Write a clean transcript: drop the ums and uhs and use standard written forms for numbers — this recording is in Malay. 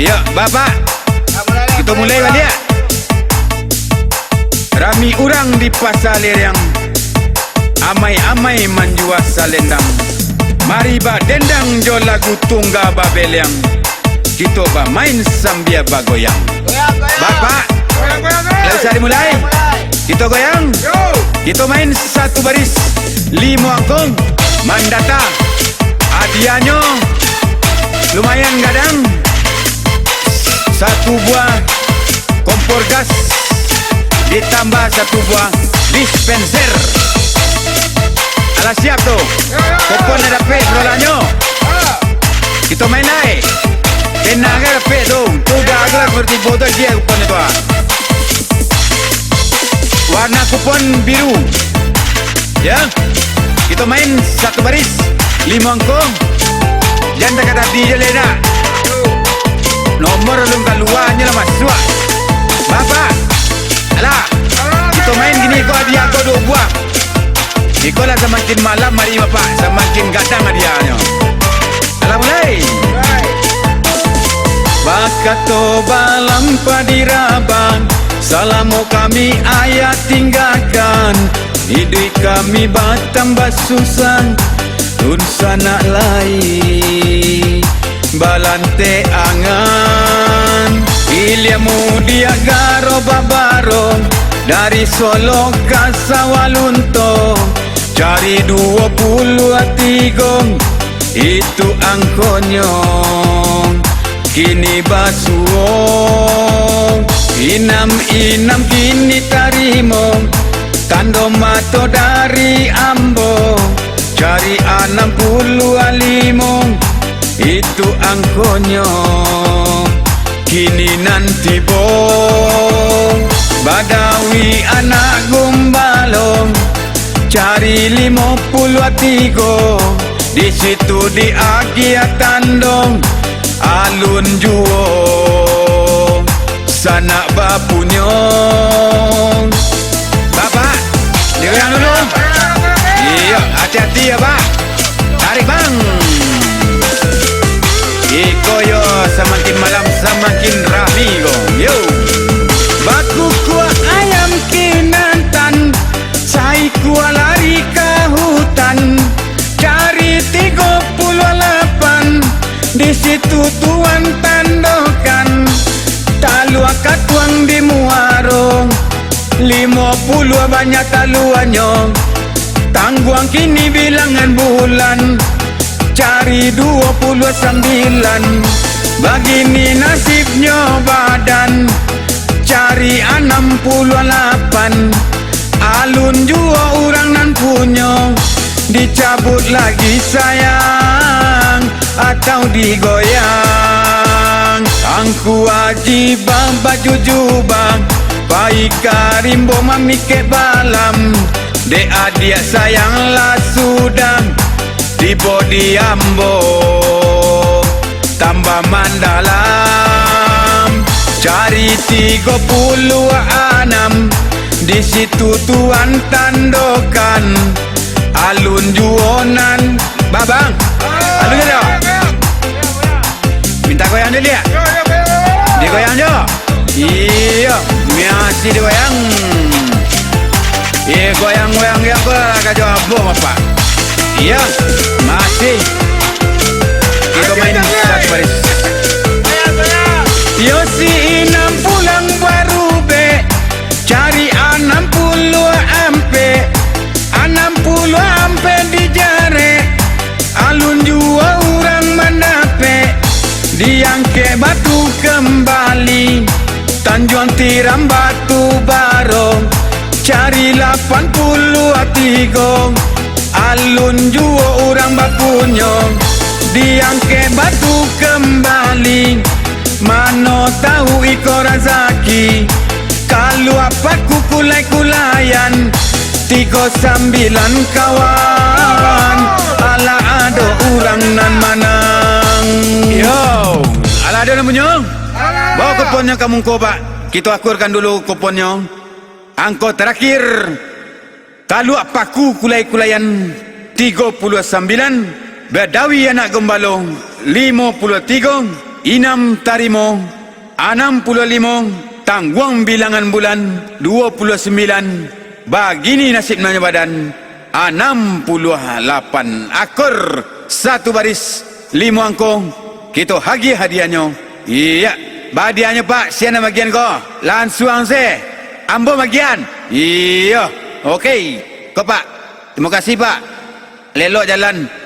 Iya, Bapak. Kita mulai balik ya. Rami orang di pasar lereng, amai-amai menjual salendang. Mari ba dendang jo lagu tungga babeleng. Kita ba main sambil bagoyang. Bapak, lalu dimulai. Kita goyang. Kita main satu baris, 5 angkong. Mandata, hadiahnya lumayan gadang. Satu buah kompor gas ditambah satu buah dispenser. Alah siap tuh. Kompor ada pet rolanya. Kita main naik. Tenaga ada pet tuh. Tuh gagak seperti botol dia kupon itu. Warna kupon biru. Ya. Kita main satu baris, 5 angkong. Jangan kata DJ lena. Nomor belum keluarnya lah mas. Bapak, alah, kita main gini kau hadiah kau 2 buah. Iko lah semakin malam hari bapak, semakin gadang hadiahnya. Alah mulai. Bakato balam padirabang, salamu kami ayat tinggalkan. Hidup kami batambah susah, tun sana lai balante angan. Ilmu dia garo babarong, dari Solo ke Sawalunto. Cari 23 itu angkonyo. Kini basuong, inam-inam kini tarimo. Tando mato dari Ambo, cari 65 itu angkonyo. Kini nanti bong, Badawi anak gombalong, cari 53 di situ di Agia Tandong, alun juo sana bapunyong. Bapak, digoyang dulu. Iya, hati-hati ya Pak. Tarik bang. Iko yo, semakin malam semakin rami go. Yo. Baku kuah ayam kinantan, sai kuah lari ke hutan. Cari 38, di situ tuan tandokan. Talua katuang di muarong, 50 banyak taluannya. Tangguang kini bilangan bulan, cari 29. Begini nasibnya badan, cari 68. Alun jua orang nan punya, dicabut lagi sayang atau digoyang. Angku wajib baju jubang, baik karimbo mamike balam. De adia sayang lah sudah di bodi ambo, tambah mandalam. Cari 36, di situ tuan tandokan. Alun juonan, babang. Alun dia. Minta goyang dulu ya. Digoyang jo. Iya, masih digoyang. Iya, goyang-goyang yang gua kajak bom apa? Iya, masih. Kita main satu baris. Yosi 6 pulang baru be, cari 60 ampe. 60 ampe di jare, alun jua orang manape. Diangke batu kembali, Tanjuan tiram batu barong. Cari 83, alun jua orang bapunyong. Diangke batu kembali, mano tahu iko razaki. Kalau apa kukulai-kulayan, 39 kawan. Ala ada orang nan manang. Yo, ala ada nan punyong. Bawa kuponnya kamu Pak. Kita akurkan dulu kuponnya. Angkot terakhir. Kalau paku kulai-kulayan 39, Badawi anak gembalong 53, Inam tarimo 65 tangguang bilangan bulan 29 bagini nasib nanya badan 68 akor satu baris 5 angko kita hagi hadiahnya. Iya badiahnya pak siapa bagian ko lansuang se ambo bagian. Iya okey ko pak terima kasih pak lelok jalan